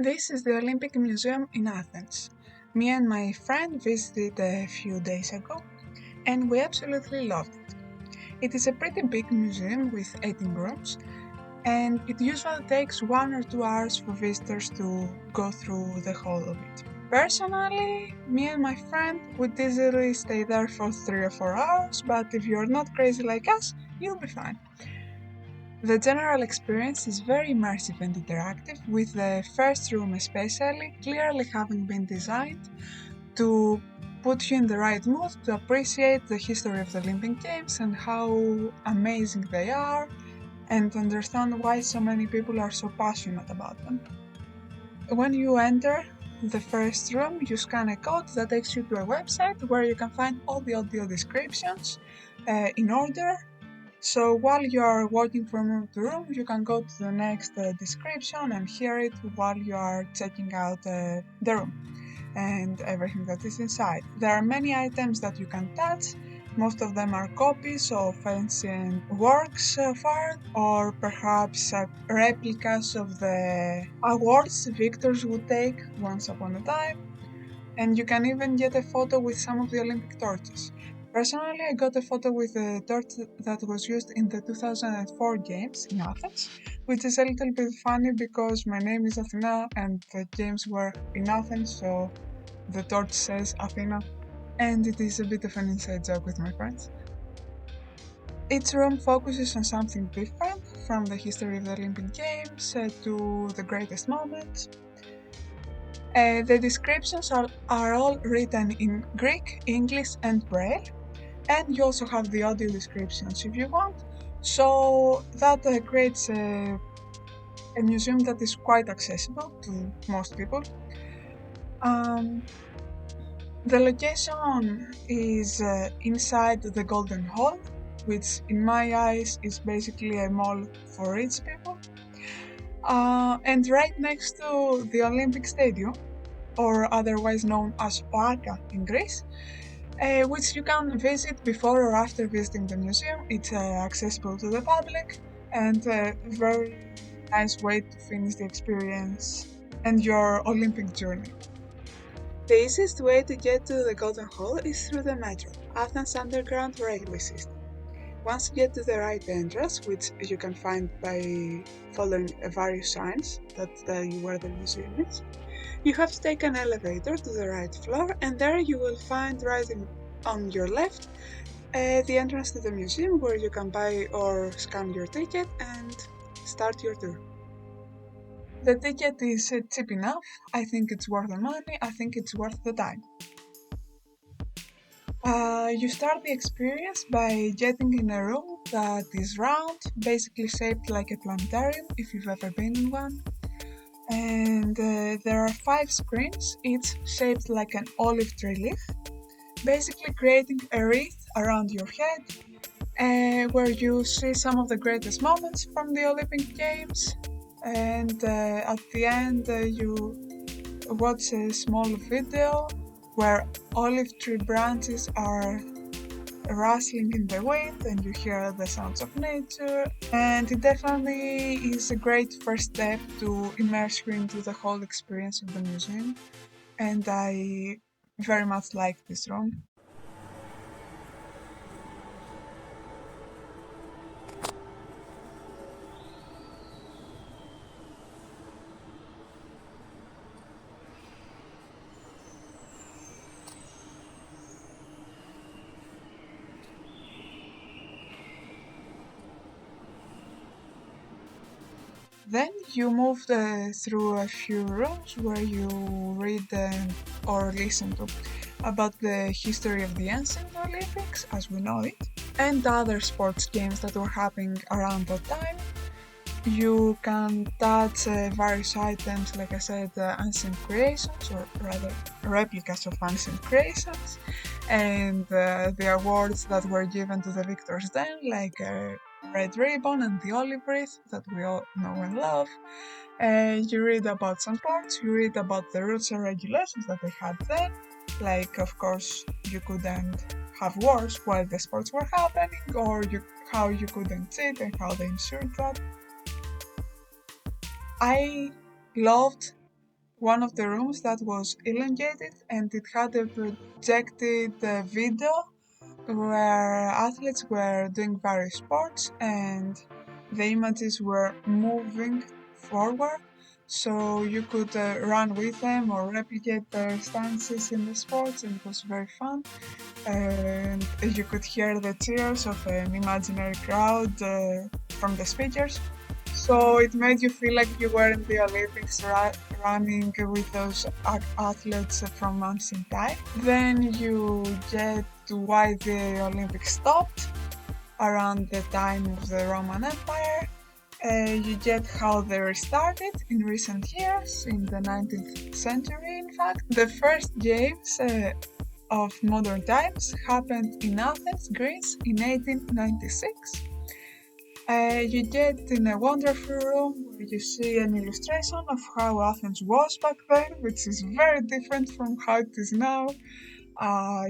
This is the Olympic Museum in Athens. Me and my friend visited a few days ago, and we absolutely loved it. It is a pretty big museum with 18 rooms, and it usually takes 1 or 2 hours for visitors to go through the whole of it. Personally, me and my friend would easily stay there for 3 or 4 hours, but if you're not crazy like us, you'll be fine. The general experience is very immersive and interactive, with the first room especially clearly having been designed to put you in the right mood to appreciate the history of the Olympic Games and how amazing they are, and understand why so many people are so passionate about them. When you enter the first room, you scan a code that takes you to a website where you can find all the audio descriptions in order. So while you are walking from room to room, you can go to the next description and hear it while you are checking out the room and everything that is inside. There are many items that you can touch. Most of them are copies of ancient works of art, or perhaps replicas of the awards victors would take once upon a time. And you can even get a photo with some of the Olympic torches. Personally, I got a photo with the torch that was used in the 2004 Games in Athens, which is a little bit funny because my name is Athena and the games were in Athens, so the torch says Athena, and it is a bit of an inside joke with my friends. Each room focuses on something different, from the history of the Olympic Games to the greatest moments. The descriptions are all written in Greek, English, and Braille, and you also have the audio descriptions if you want, so that creates a museum that is quite accessible to most people. The location is inside the Golden Hall, which in my eyes is basically a mall for rich people, and right next to the Olympic Stadium, or otherwise known as Attika in Greece, which you can visit before or after visiting the museum. It's accessible to the public and a very nice way to finish the experience and your Olympic journey. The easiest way to get to the Golden Hall is through the metro, Athens Underground Railway System. Once you get to the right entrance, which you can find by following various signs that tell you where the museum is, you have to take an elevator to the right floor, and there you will find right on your left the entrance to the museum, where you can buy or scan your ticket and start your tour. The ticket is cheap enough. I think it's worth the money. I think it's worth the time. You start the experience by getting in a room that is round, basically shaped like a planetarium if you've ever been in one. And there are 5 screens, each shaped like an olive tree leaf, basically creating a wreath around your head, where you see some of the greatest moments from the Olympic Games, and at the end you watch a small video where olive tree branches are rustling in the wind and you hear the sounds of nature, and it definitely is a great first step to immerse you into the whole experience of the museum, and I very much like this room. Then you move through a few rooms where you read or listen to about the history of the ancient Olympics as we know it, and other sports games that were happening around that time. You can touch various items, like I said, ancient creations, or rather replicas of ancient creations, and the awards that were given to the victors then, like red ribbon and the olive wreath that we all know and love. You read about some sports, you read about the rules and regulations that they had then, like of course you couldn't have wars while the sports were happening, or how you couldn't cheat and how they ensured that. I loved one of the rooms that was elongated and it had a projected video where athletes were doing various sports and the images were moving forward, so you could run with them or replicate their stances in the sports, and it was very fun. And you could hear the cheers of an imaginary crowd from the speakers. So it made you feel like you were in the Olympics running with those athletes from ancient time. Then you get to why the Olympics stopped around the time of the Roman Empire. You get how they restarted in recent years, in the 19th century in fact. The first games of modern times happened in Athens, Greece in 1896. You get in a wonderful room where you see an illustration of how Athens was back then, which is very different from how it is now.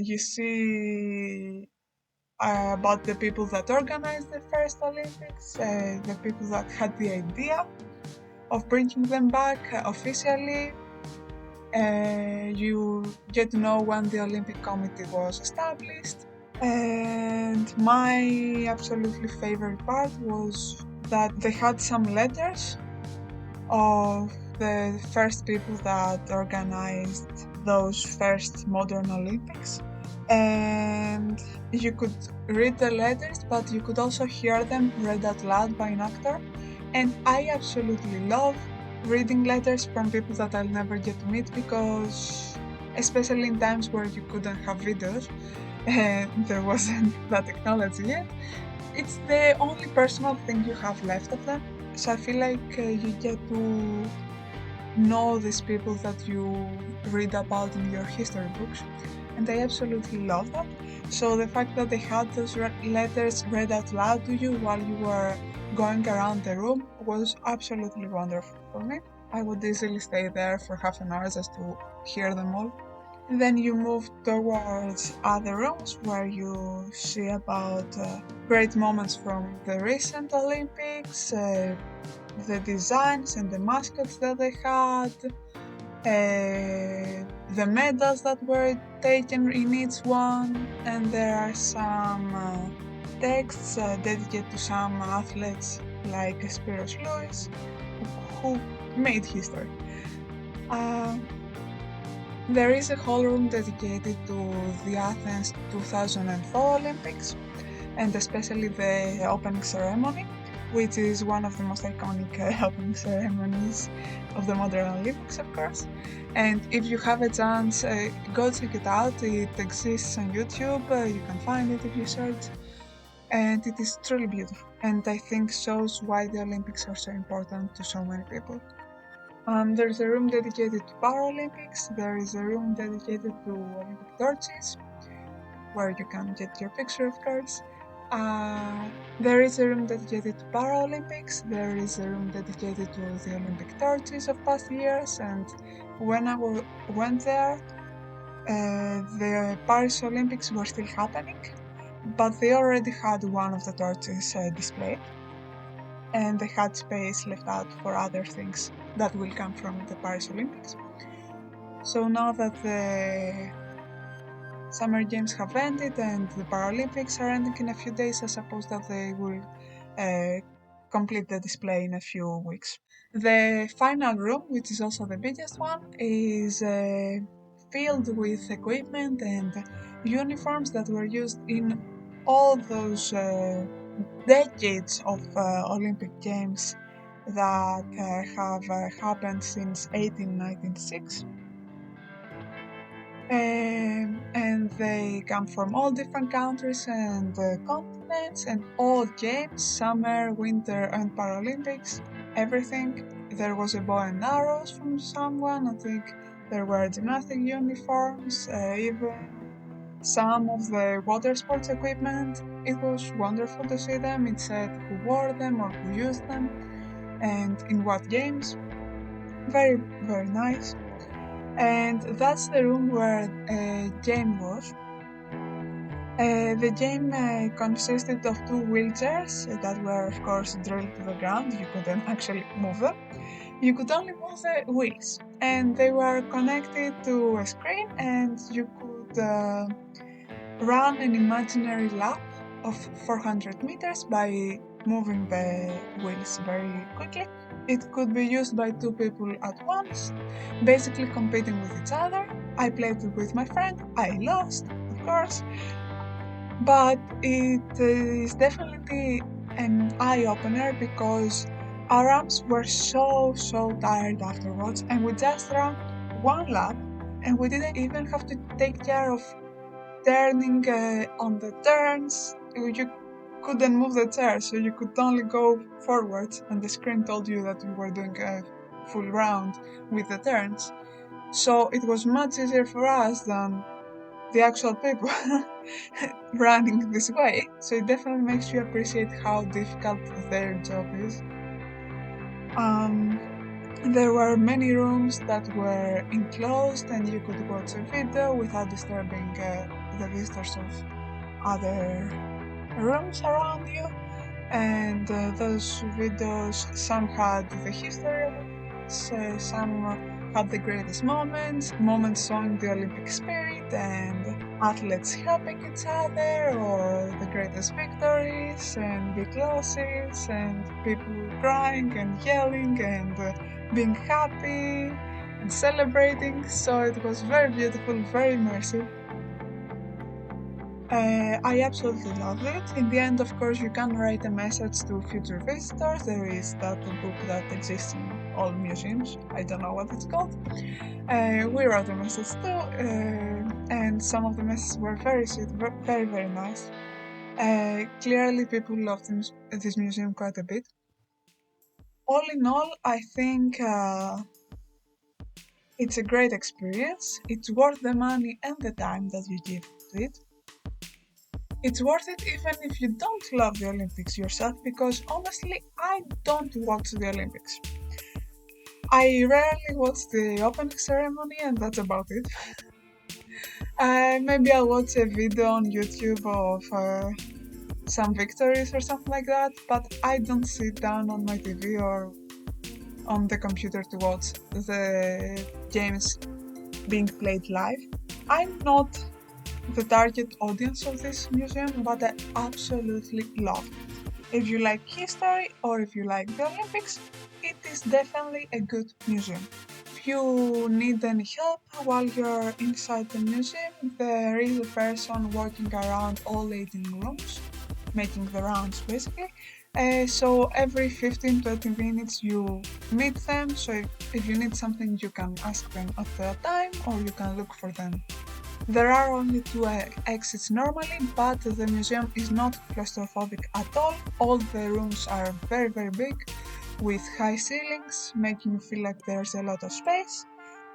You see about the people that organized the first Olympics, the people that had the idea of bringing them back officially. You get to know when the Olympic Committee was established. And my absolutely favorite part was that they had some letters of the first people that organized those first modern Olympics. And you could read the letters, but you could also hear them read out loud by an actor. And I absolutely love reading letters from people that I'll never get to meet, because especially in times where you couldn't have videos and there wasn't that technology yet, it's the only personal thing you have left of them. So I feel like you get to know these people that you read about in your history books, and I absolutely love that. So the fact that they had those letters read out loud to you while you were going around the room was absolutely wonderful for me. I would easily stay there for half an hour just to hear them all. Then you move towards other rooms where you see about great moments from the recent Olympics, the designs and the mascots that they had, the medals that were taken in each one, and there are some texts dedicated to some athletes like Spiros Lewis, who made history. There is a whole room dedicated to the Athens 2004 Olympics, and especially the opening ceremony, which is one of the most iconic opening ceremonies of the modern Olympics, of course. And if you have a chance, go check it out. It exists on YouTube, you can find it if you search, and it is truly beautiful, and I think shows why the Olympics are so important to so many people. There's a room dedicated to Paralympics, there is a room dedicated to Olympic torches, where you can get your picture, of course. There is a room dedicated to Paralympics, there is a room dedicated to the Olympic torches of past years, and when I went there, the Paris Olympics were still happening, but they already had one of the torches displayed, and they had space left out for other things that will come from the Paris Olympics. So now that the Summer Games have ended and the Paralympics are ending in a few days, I suppose that they will complete the display in a few weeks. The final room, which is also the biggest one, is filled with equipment and uniforms that were used in all those decades of Olympic Games that have happened since 1896. And they come from all different countries and continents, and all games, summer, winter and Paralympics, everything. There was a bow and arrows from someone, I think there were gymnastic uniforms, even some of the water sports equipment. It was wonderful to see them. It said who wore them or who used them and in what games. Very, very nice. And that's the room where a game was. The game consisted of two wheelchairs that were, of course, drilled to the ground. You couldn't actually move them. You could only move the wheels, and they were connected to a screen, and you could run an imaginary lap of 400 meters by moving the wheels very quickly. It could be used by two people at once, basically competing with each other. I played it with my friend, I lost, of course, but it is definitely an eye-opener because our arms were so tired afterwards, and we just ran one lap and we didn't even have to take care of turning on the turns. You couldn't move the chair, so you could only go forwards, and the screen told you that we were doing a full round with the turns. So it was much easier for us than the actual people running this way. So it definitely makes you appreciate how difficult their job is. There were many rooms that were enclosed, and you could watch a video without disturbing the visitors of other rooms around you. And those videos, some had the history of it, some had the greatest moments showing the Olympic spirit and athletes helping each other, or the greatest victories and big losses and people crying and yelling and being happy and celebrating. So it was very beautiful, very immersive. I absolutely love it. In the end, of course, you can write a message to future visitors. There is that book that exists in all museums. I don't know what it's called. We wrote a message too, and some of the messages were very sweet, very nice. Clearly, people loved this museum quite a bit. All in all, I think it's a great experience. It's worth the money and the time that you give to it. It's worth it even if you don't love the Olympics yourself, because honestly, I don't watch the Olympics. I rarely watch the opening ceremony, and that's about it. Maybe I'll watch a video on YouTube of some victories or something like that, but I don't sit down on my TV or on the computer to watch the games being played live. I'm not the target audience of this museum, but I absolutely love it. If you like history or if you like the Olympics, it is definitely a good museum. If you need any help while you're inside the museum, there is a person walking around all 18 rooms, making the rounds basically. So every 15-20 minutes you meet them, so if you need something you can ask them at the time or you can look for them. There are only two exits normally, but the museum is not claustrophobic at all. All the rooms are very big, with high ceilings, making you feel like there's a lot of space.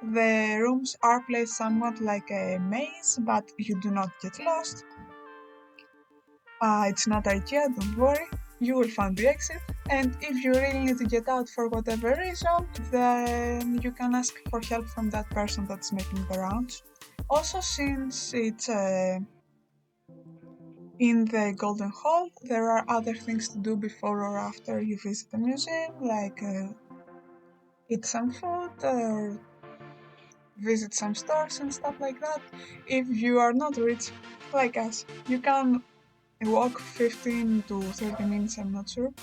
The rooms are placed somewhat like a maze, but you do not get lost. It's not IKEA, don't worry, you will find the exit. And if you really need to get out for whatever reason, then you can ask for help from that person that's making the rounds. Also, since it's in the Golden Hall, there are other things to do before or after you visit the museum, like eat some food or visit some stores and stuff like that. If you are not rich like us, you can walk 15 to 30 minutes, I'm not sure,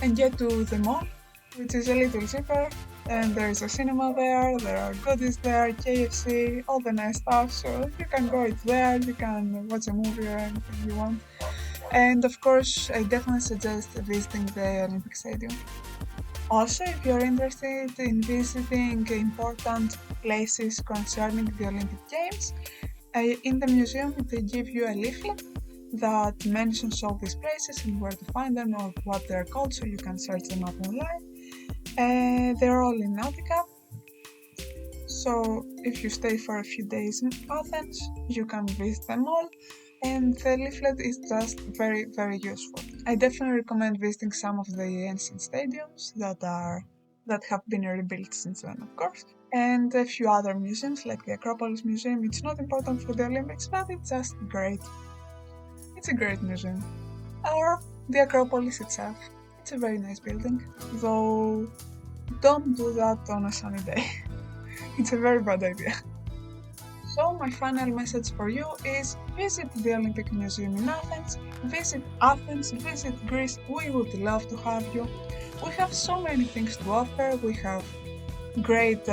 and get to the mall, which is a little cheaper, and there is a cinema there are goodies there, KFC, all the nice stuff, so you can go eat there, you can watch a movie or anything you want. And of course, I definitely suggest visiting the Olympic Stadium. Also, if you're interested in visiting important places concerning the Olympic Games, in the museum they give you a leaflet that mentions all these places and where to find them or what they're called, so you can search them up online. They're all in Attika, so if you stay for a few days in Athens, you can visit them all, and the leaflet is just very useful. I definitely recommend visiting some of the ancient stadiums that have been rebuilt since then, of course, and a few other museums like the Acropolis Museum. It's not important for the Olympics, but it's just great. It's a great museum. Or the Acropolis itself. It's a very nice building, though Don't do that on a sunny day. It's a very bad idea. So my final message for you is visit the Olympic Museum in Athens, visit Greece, we would love to have you. We have so many things to offer, we have great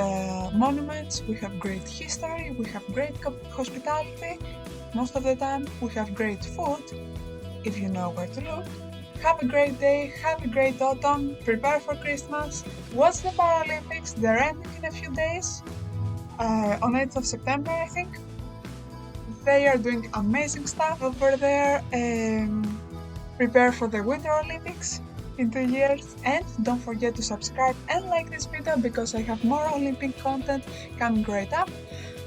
monuments, we have great history, we have great hospitality, most of the time we have great food, if you know where to look. Have a great day, have a great autumn, prepare for Christmas, watch the Paralympics, they're ending in a few days, on 8th of September I think. They are doing amazing stuff over there. Prepare for the Winter Olympics in 2 years, and don't forget to subscribe and like this video because I have more Olympic content coming right up.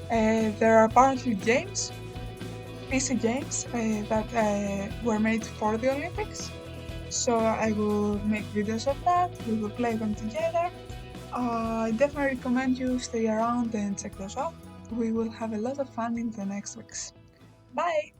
There are apparently games, PC games that were made for the Olympics, so I will make videos of that, we will play them together. I definitely recommend you stay around and check those out. We will have a lot of fun in the next weeks. Bye!